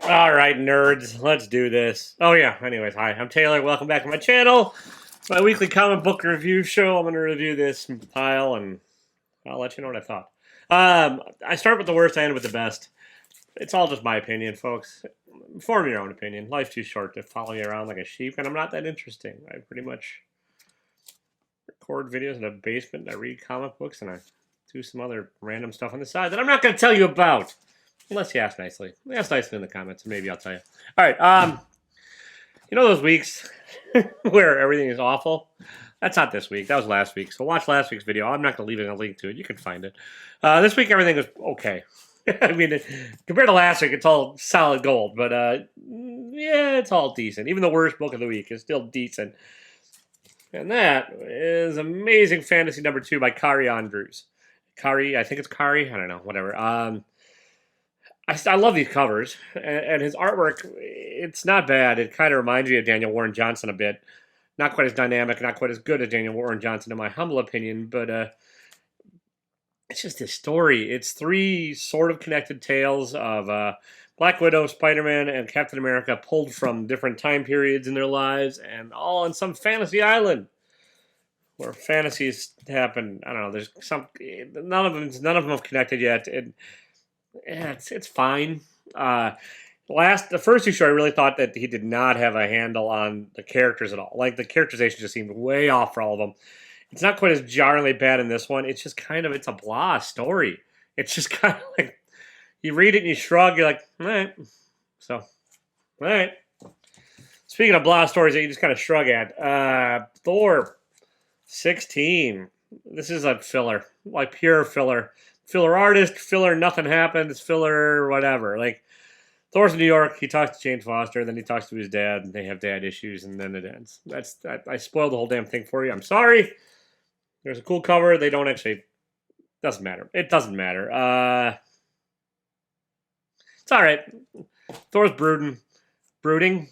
All right, nerds, let's do this. Oh yeah, anyways, hi, I'm Taylor. Welcome back to my channel. It's my weekly comic book review show. I'm going to review this pile, and I'll let you know what I thought. I start with the worst, I end with the best. It's all just my opinion, folks. Form your own opinion. Life's too short to follow you around like a sheep, and I'm not that interesting. I pretty much record videos in a basement, and I read comic books, and I do some other random stuff on the side that I'm not going to tell you about. Unless you ask nicely. Ask nicely in the comments, and maybe I'll tell you. All right, you know those weeks where everything is awful? That's not this week. That was last week. So watch last week's video. I'm not going to leave a link to it. You can find it. This week, everything was okay. I mean, compared to last week, it's all solid gold. But, yeah, it's all decent. Even the worst book of the week is still decent. And that is Amazing Fantasy #2 by Kari Andrews. Kari, I think it's Kari. I don't know. Whatever. I love these covers, and his artwork, it's not bad. It kind of reminds me of Daniel Warren Johnson a bit. Not quite as dynamic, not quite as good as Daniel Warren Johnson, in my humble opinion, but it's just this story. It's three sort of connected tales of Black Widow, Spider-Man, and Captain America pulled from different time periods in their lives, and all on some fantasy island where fantasies happen. I don't know. There's some none of them have connected yet. Yeah, it's fine. The first issue, I really thought that he did not have a handle on the characters at all. Like, the characterization just seemed way off for all of them. It's not quite as jarringly bad in this one. It's just it's a blah story. It's just kind of like, you read it and you shrug, you're like, all right. So, all right. Speaking of blah stories that you just kind of shrug at, Thor 16. This is a filler, like pure filler. Filler artist, filler nothing happens, filler whatever. Like, Thor's in New York, he talks to Jane Foster, then he talks to his dad, and they have dad issues, and then it ends. I spoiled the whole damn thing for you. I'm sorry. There's a cool cover. They don't actually... Doesn't matter. It doesn't matter. It's alright. Thor's brooding.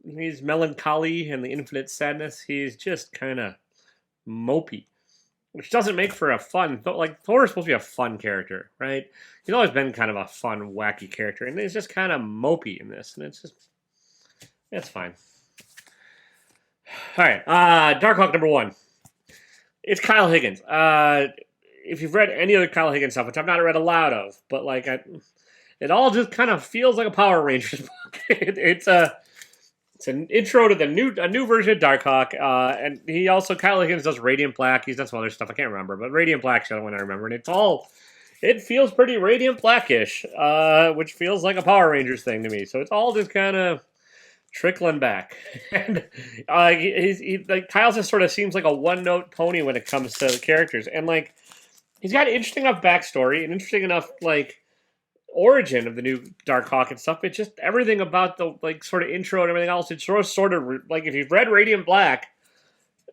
He's melancholy and the infinite sadness. He's just kind of mopey. Which doesn't make for a fun... Like, Thor is supposed to be a fun character, right? He's always been kind of a fun, wacky character. And he's just kind of mopey in this. And it's just... It's fine. Alright, Darkhawk #1. It's Kyle Higgins. If you've read any other Kyle Higgins stuff, which I've not read a lot of, but, like, it all just kind of feels like a Power Rangers book. It's an intro to a new version of Darkhawk, and he also, Kyle Higgins does Radiant Black. He's done some other stuff, I can't remember, but Radiant Black's the other one I remember, and it feels pretty Radiant Blackish, which feels like a Power Rangers thing to me, so it's all just kind of trickling back. And like, Kyle just sort of seems like a one-note pony when it comes to the characters, and, like, he's got an interesting enough backstory, and interesting enough, like, origin of the new Darkhawk and stuff. It's just everything about the, like, sort of intro and everything else. It's sort of like, if you've read Radiant Black,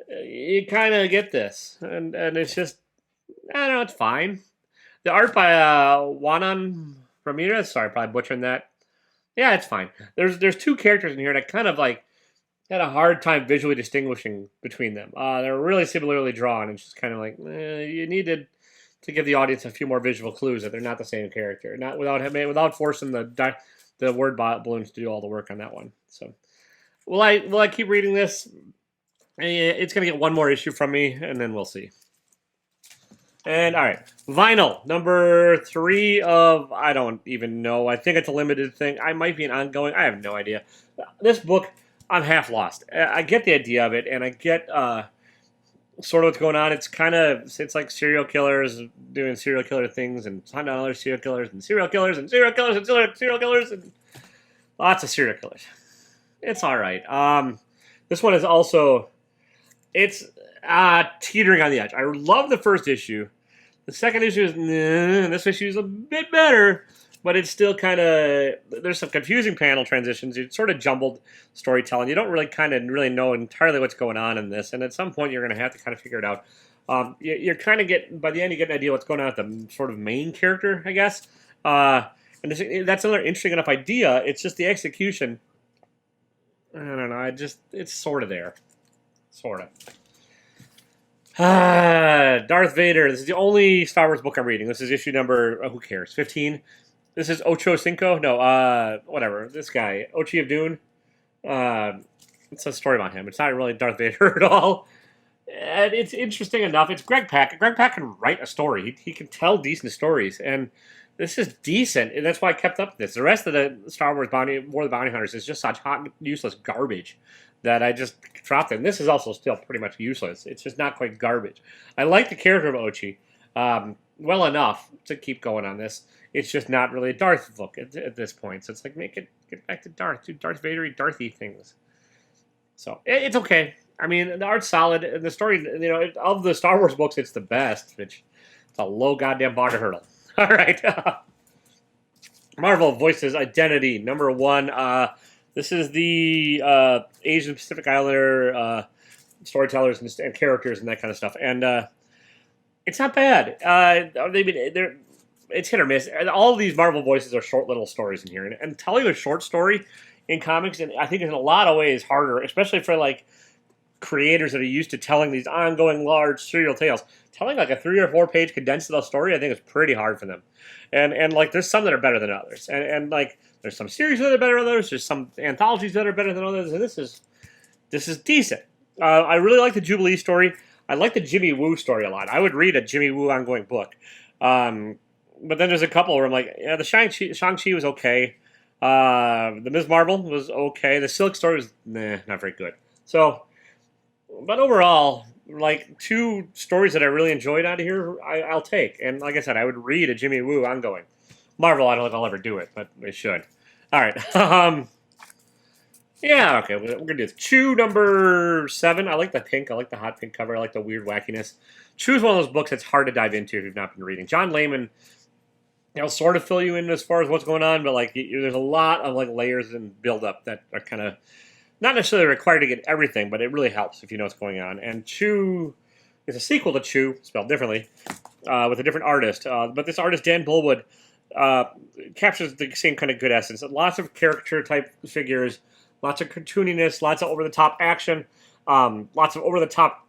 you kind of get this, and it's just, I don't know, it's fine. The art by Juanan Ramirez, sorry, probably butchering that. Yeah, it's fine. There's two characters in here that kind of, like, had a hard time visually distinguishing between them. They're really similarly drawn, and it's just kind of like, you needed to give the audience a few more visual clues that they're not the same character, not without forcing the word balloons to do all the work on that one. So, will I keep reading this? It's gonna get one more issue from me, and then we'll see. And all right, Vinyl #3 of, I don't even know. I think it's a limited thing. I might be an ongoing. I have no idea. This book, I'm half lost. I get the idea of it, and I get sort of what's going on. It's like serial killers doing serial killer things and hunting other serial killers and serial killers and serial killers and serial killers and lots of serial killers. It's all right. This one is also, it's teetering on the edge. I love the first issue. The second issue is, this issue is a bit better, but it's still kind of, there's some confusing panel transitions. It's sort of jumbled storytelling. You don't really know entirely what's going on in this, and at some point you're going to have to kind of figure it out. You're kind of by the end you get an idea what's going on with the sort of main character, I guess. And that's another interesting enough idea. It's just the execution. I don't know. It's sort of there. Sort of. Darth Vader. This is the only Star Wars book I'm reading. This is issue number, who cares, 15. This is Ocho Cinco. No, whatever. This guy, Ochi of Dune. Uh, it's a story about him. It's not really Darth Vader at all. And it's interesting enough. It's Greg Pak. Greg Pak can write a story. He can tell decent stories, and this is decent, and that's why I kept up with this. The rest of the Star Wars War of the Bounty Hunters is just such hot, useless garbage that I just dropped it. And this is also still pretty much useless. It's just not quite garbage. I like the character of Ochi well enough to keep going on this. It's just not really a Darth look at this point. So it's like, get back to Darth. Do Darth Vader-y, Darthy things. So it's okay. I mean, the art's solid, and the story, of the Star Wars books, it's the best, which it's a low goddamn bar to hurdle. All right. Marvel voices identity number 1. This is the Asian Pacific Islander storytellers and characters and that kind of stuff, and it's not bad. It's hit or miss. All of these Marvel voices are short little stories in here, and telling a short story in comics, and I think in a lot of ways harder, especially for like creators that are used to telling these ongoing large serial tales. Telling like a 3 or 4 page condensed little story, I think is pretty hard for them. And like there's some that are better than others, and like there's some series that are better than others. There's some anthologies that are better than others, and this is decent. I really like the Jubilee story. I like the Jimmy Woo story a lot. I would read a Jimmy Woo ongoing book. But then there's a couple where I'm like, yeah, the Shang-Chi was okay. The Ms. Marvel was okay. The Silk story was not very good. So, but overall, like 2 stories that I really enjoyed out of here, I'll take. And like I said, I would read a Jimmy Woo ongoing. Marvel, I don't know if I'll ever do it, but they should. All right. Yeah, okay, we're going to do this. Chew number 7. I like the pink. I like the hot pink cover. I like the weird wackiness. Chew is one of those books that's hard to dive into if you've not been reading. John Layman, sort of fill you in as far as what's going on, but like there's a lot of like layers and build-up that are kind of not necessarily required to get everything, but it really helps if you know what's going on. And Chew is a sequel to Chew, spelled differently, with a different artist. But this artist, Dan Bullwood, captures the same kind of good essence. Lots of caricature-type figures, lots of cartooniness, lots of over-the-top action, lots of over-the-top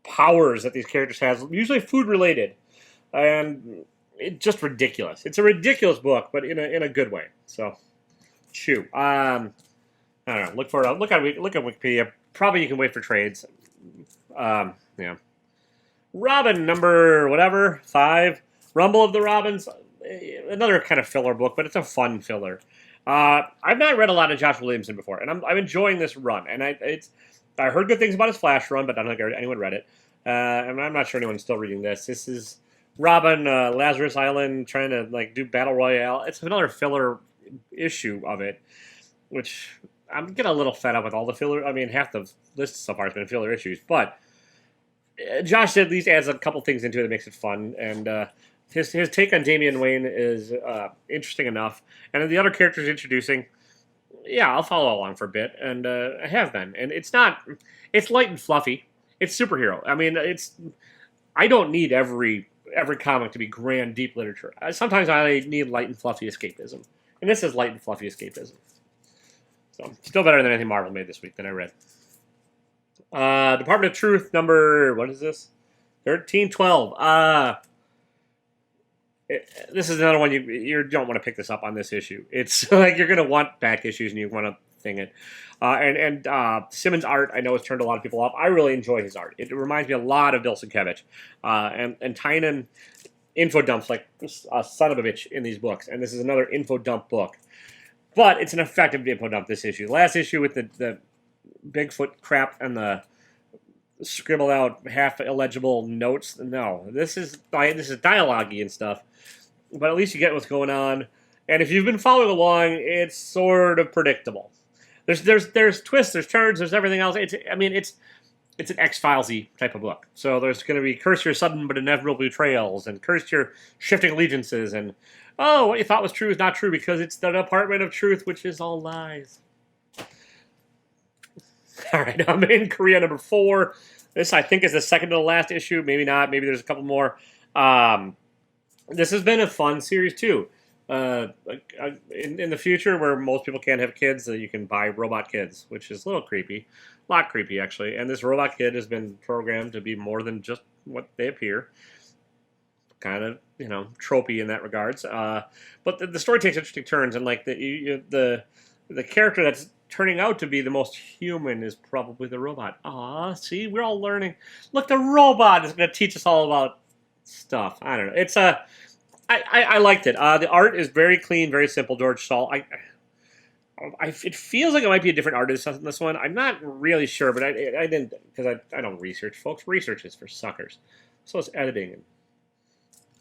powers that these characters have, usually food-related. And it's just ridiculous. It's a ridiculous book, but in a good way. So, Chew. I don't know. Look at Wikipedia. Probably you can wait for trades. Yeah. Robin number 5. Rumble of the Robins. Another kind of filler book, but it's a fun filler. I've not read a lot of Josh Williamson before, and I'm enjoying this run. And I heard good things about his Flash run, but I don't think anyone read it. And I'm not sure anyone's still reading this. This is Robin, Lazarus Island, trying to like do Battle Royale. It's another filler issue of it, which I'm getting a little fed up with all the filler. I mean, half the list so far has been filler issues, but Josh at least adds a couple things into it that makes it fun, and his take on Damian Wayne is interesting enough. And the other characters introducing, yeah, I'll follow along for a bit, and I have been. And it's light and fluffy. It's superhero. I mean, I don't need every comic to be grand, deep literature. Sometimes I need light and fluffy escapism, and this is light and fluffy escapism. So, still better than anything Marvel made this week that I read. Department of Truth number, what is this? 1312. This is another one you don't want to pick this up on this issue. It's like you're going to want back issues and you want to thing it. And Simmons' art, I know, has turned a lot of people off. I really enjoy his art. It reminds me a lot of Bill Sienkiewicz. And tying in info dumps like a son of a bitch in these books. And this is another info dump book. But it's an effective info dump, this issue. The last issue with the Bigfoot crap and the scribbled out half illegible notes. No, this is dialogue-y and stuff. But at least you get what's going on. And if you've been following along, it's sort of predictable. There's twists, there's turns, there's everything else. It's an X-Files-y type of book. So there's going to be curse your sudden but inevitable betrayals, and curse your shifting allegiances, and what you thought was true is not true because it's the Department of Truth, which is all lies. All right, I'm in Korea number 4. This, I think, is the second to the last issue. Maybe not. Maybe there's a couple more. This has been a fun series, too. In the future, where most people can't have kids, you can buy robot kids, which is a little creepy. A lot creepy, actually. And this robot kid has been programmed to be more than just what they appear. kind of, you know, tropey in that regards. But the story takes interesting turns, and like the character that's turning out to be the most human is probably the robot. Aw, see, we're all learning. Look, the robot is going to teach us all about stuff. I don't know. It's I liked it. The art is very clean, very simple. George Saul. It feels like it might be a different artist on this one. I'm not really sure, but I didn't, because I don't research, folks. Research is for suckers. So it's editing and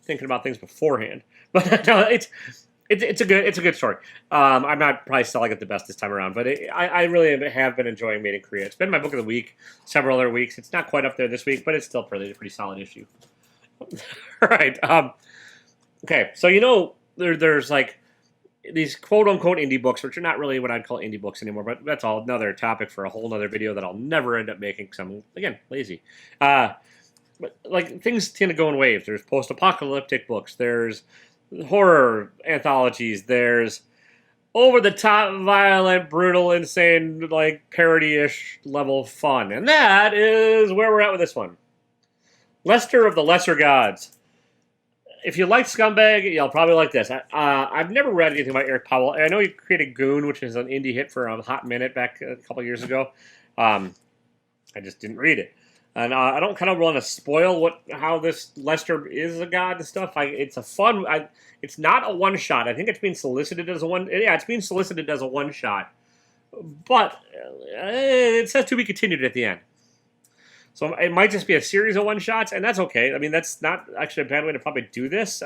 thinking about things beforehand. But no, it's a good story. I'm not probably selling it the best this time around, but I really have been enjoying Made in Korea. It's been my book of the week several other weeks. It's not quite up there this week, but it's still a pretty solid issue. All right. Okay, so you know there's like these quote-unquote indie books, which are not really what I'd call indie books anymore, but that's all another topic for a whole other video that I'll never end up making because I'm, again, lazy. But like, things tend to go in waves. There's post-apocalyptic books, there's horror anthologies, there's over-the-top, violent, brutal, insane, like, parody-ish level fun. And that is where we're at with this one. Lester of the Lesser Gods. If you like Scumbag, you'll probably like this. I've never read anything by Eric Powell. I know he created Goon, which is an indie hit for a hot minute back a couple years ago. I just didn't read it. And I don't kind of want to spoil how this Lester is a god and stuff. It's a fun... it's not a one-shot. I think it's being solicited as a one... Yeah, it's being solicited as a one-shot. But it says to be continued at the end. So it might just be a series of one-shots, and that's okay. I mean, that's not actually a bad way to probably do this,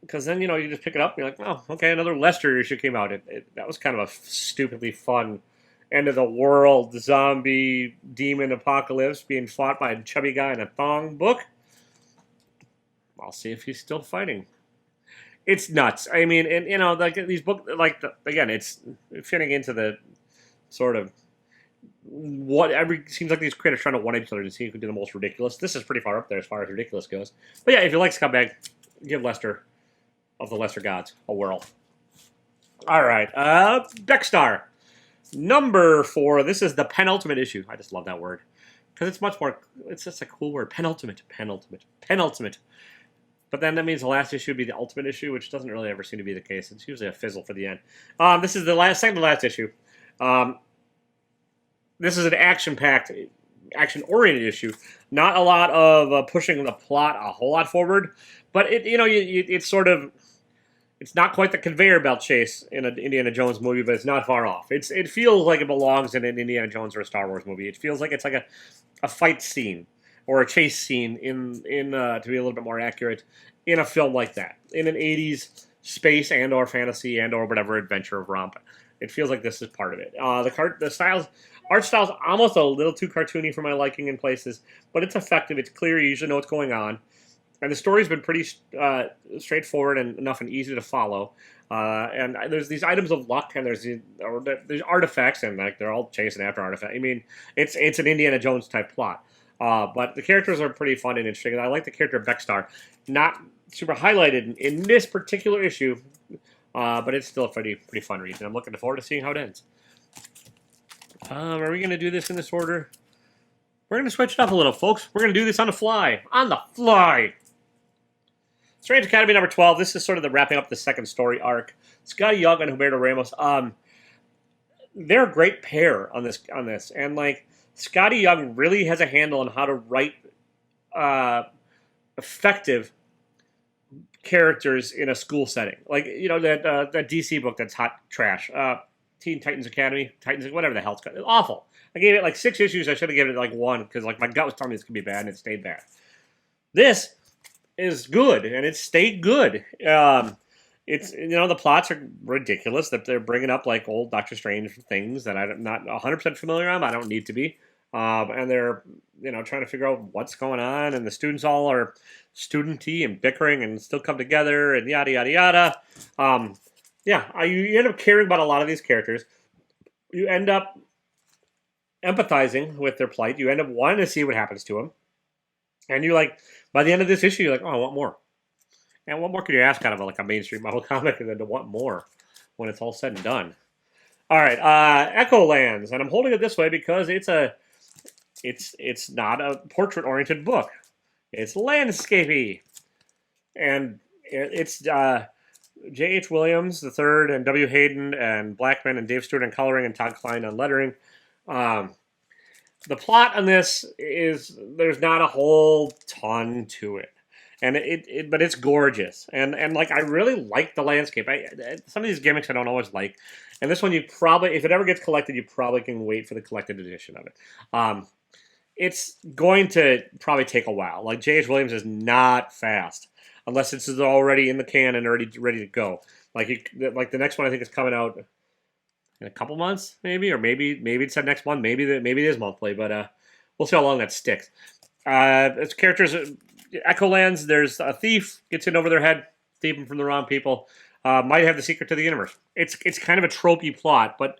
because then, you know, you just pick it up, and you're like, oh, okay, another Lester issue came out. That was kind of a stupidly fun end-of-the-world zombie demon apocalypse being fought by a chubby guy in a thong book. I'll see if he's still fighting. It's nuts. I mean, and, you know, like these books, like, again, it's fitting into the sort of seems like these creators trying to one each other to see who can do the most ridiculous. This is pretty far up there as far as ridiculous goes. But yeah, if you like Scumbag, give Lester of the Lesser Gods a whirl. All right, Beckstar, number 4. This is the penultimate issue. I just love that word because it's much more. It's just a cool word. Penultimate. But then that means the last issue would be the ultimate issue, which doesn't really ever seem to be the case. It's usually a fizzle for the end. This is the second to last issue. This is an action-packed, action-oriented issue. Not a lot of pushing the plot a whole lot forward, but it's sort of, it's not quite the conveyor belt chase in an Indiana Jones movie, but it's not far off. It feels like it belongs in an Indiana Jones or a Star Wars movie. It feels like it's like a fight scene or a chase scene in to be a little bit more accurate, in a film like that, in an 80s space and or fantasy and or whatever adventure of romp. It feels like this is part of it. The art style's almost a little too cartoony for my liking in places, but it's effective. It's clear. You usually know what's going on. And the story's been pretty straightforward and enough and easy to follow. And there's these items of luck, and there's artifacts, and like they're all chasing after artifacts. I mean, it's an Indiana Jones type plot. But the characters are pretty fun and interesting. And I like the character of Beckstar. Not super highlighted in this particular issue, but it's still a pretty fun read. And I'm looking forward to seeing how it ends. Are we going to do this in this order? We're going to switch it up a little, folks. We're going to do this on the fly. On the fly! Strange Academy number 12. This is sort of the wrapping up the second story arc. Scotty Young and Humberto Ramos. They're a great pair on this. And, like, Scotty Young really has a handle on how to write effective characters in a school setting. Like, you know, that DC book that's hot trash. Teen Titans Academy, whatever the hell it's called. It's awful. I gave it like 6 issues. I should have given it like 1 because like my gut was telling me this could be bad, and it stayed bad. This is good, and it stayed good. It's, you know, the plots are ridiculous that they're bringing up like old Doctor Strange things that I'm not 100% familiar on. I don't need to be. And they're, you know, trying to figure out what's going on, and the students all are studenty and bickering and still come together and yada yada yada. You end up caring about a lot of these characters. You end up empathizing with their plight. You end up wanting to see what happens to them. And you like, by the end of this issue, you're like, oh, I want more. And what more could you ask out of a mainstream Marvel comic than to want more when it's all said and done? All right, Echolands, and I'm holding it this way because it's not a portrait-oriented book. It's landscapey. and it's J.H. Williams the third and W. Hayden and Blackman and Dave Stewart on coloring and Todd Klein on lettering. The plot on this is there's not a whole ton to it, and but it's gorgeous, and like I really like the landscape. Some of these gimmicks I don't always like, and this one you probably, if it ever gets collected, you probably can wait for the collected edition of it. It's going to probably take a while. Like J.H. Williams is not fast unless it's already in the can and already ready to go. Like the next one I think is coming out in a couple months, maybe, or maybe it's that next one. Maybe it is monthly, but we'll see how long that sticks. It's characters, echolands. There's a thief gets in over their head, thieving from the wrong people. Might have the secret to the universe. It's kind of a tropey plot, but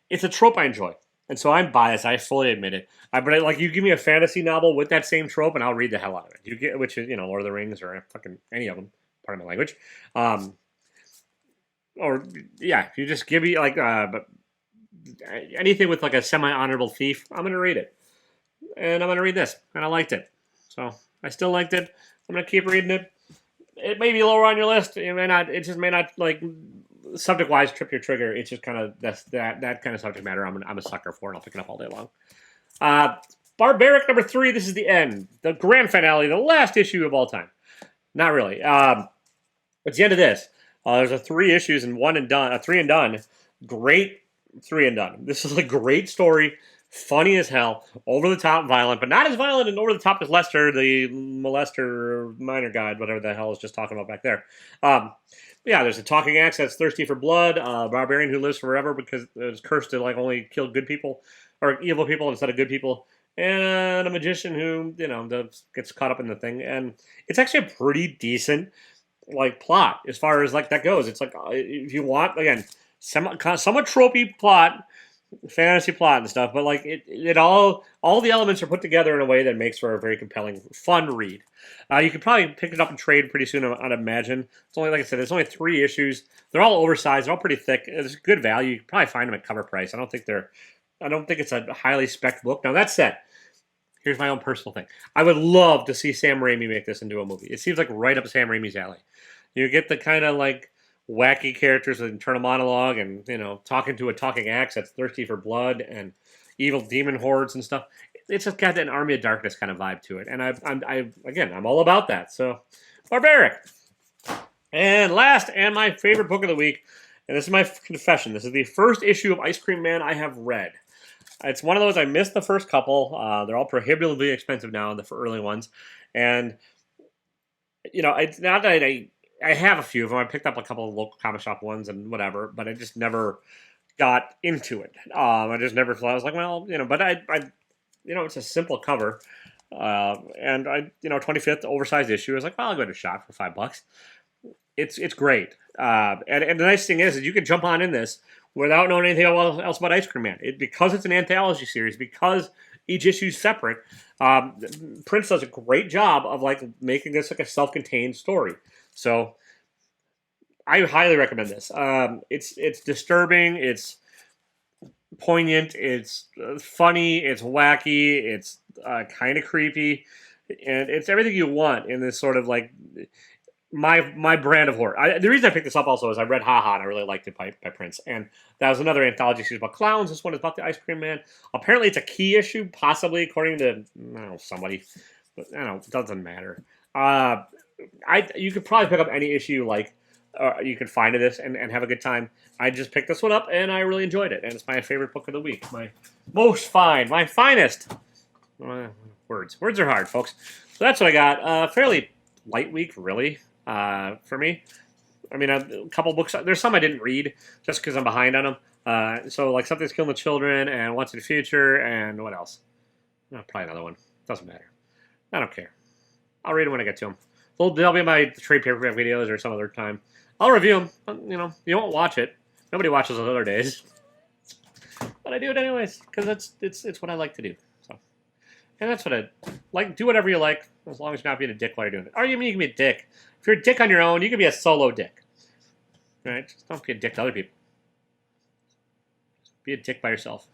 it's a trope I enjoy, and so I'm biased. I fully admit it. But you give me a fantasy novel with that same trope, and I'll read the hell out of it. Which is Lord of the Rings or fucking any of them. Pardon my language. Or yeah, if you just give me but anything with like a semi-honorable thief, I'm gonna read it, and I'm gonna read this, and I liked it, so I still liked it. I'm gonna keep reading it. It may be lower on your list. It may not. It just may not like subject-wise trip your trigger. It's just kind of that kind of subject matter. I'm a sucker for, and I'll pick it up all day long. Barbaric number 3. This is the end, the grand finale, the last issue of all time. Not really. It's the end of this. There's a 3 issues and 1 and done, a 3 and done. Great 3 and done. This is a great story, funny as hell, over the top, violent, but not as violent and over the top as Lester, the molester minor guide, whatever the hell I was just talking about back there. Yeah, there's a talking axe that's thirsty for blood, a barbarian who lives forever because it's cursed to like only kill good people or evil people instead of good people, and a magician who gets caught up in the thing. And it's actually a pretty decent like plot as far as like that goes. It's like if you want, again, somewhat tropey plot, fantasy plot and stuff, but like it all the elements are put together in a way that makes for a very compelling, fun read. You could probably pick it up and trade pretty soon, I'd imagine. It's only, like I said, there's only 3 issues. They're all oversized. They're all pretty thick. It's good value. You can probably find them at cover price. I don't think it's a highly spec'd book. Now that said, here's my own personal thing. I would love to see Sam Raimi make this into a movie. It seems like right up Sam Raimi's alley. You get the kind of like wacky characters with internal monologue and talking to a talking axe that's thirsty for blood and evil demon hordes and stuff. It's just got an Army of Darkness kind of vibe to it, and I'm all about that. So, Barbaric. And last, and my favorite book of the week, and this is my confession. This is the first issue of Ice Cream Man I have read. It's one of those I missed the first couple. They're all prohibitively expensive now, the early ones, and it's not that I have a few of them. I picked up a couple of local comic shop ones and whatever, but I just never got into it. I just never thought. I was like, well, but I it's a simple cover, and 25th oversized issue. I was like, well, I'll give it a shot for $5. It's great, and the nice thing is you can jump on in this without knowing anything else about Ice Cream Man. Because it's an anthology series, because each issue is separate. Prince does a great job of like making this like a self-contained story. So I highly recommend this. It's disturbing, it's poignant, it's funny, it's wacky, it's kind of creepy, and it's everything you want in this sort of like my brand of horror. The reason I picked this up also is I read Ha Ha and I really liked it by Prince, and that was another anthology series about clowns. This one is about the Ice Cream Man. Apparently it's a key issue, possibly according to somebody, but it doesn't matter. You could probably pick up any issue you like. You could find this and have a good time. I just picked this one up and I really enjoyed it, and it's my favorite book of the week. My finest. Words are hard, folks. So that's what I got. Fairly light week, really, for me. I mean, a couple books. There's some I didn't read just because I'm behind on them. So like Something's Killing the Children and Once in the Future and what else? Probably another one. Doesn't matter. I don't care. I'll read them when I get to them. They'll be in my trade paperback videos or some other time. I'll review them. You won't watch it. Nobody watches those other days. But I do it anyways, because it's what I like to do. So, and that's what I like. Do whatever you like, as long as you're not being a dick while you're doing it. Or you can be a dick. If you're a dick on your own, you can be a solo dick. All right? Just don't be a dick to other people. Just be a dick by yourself.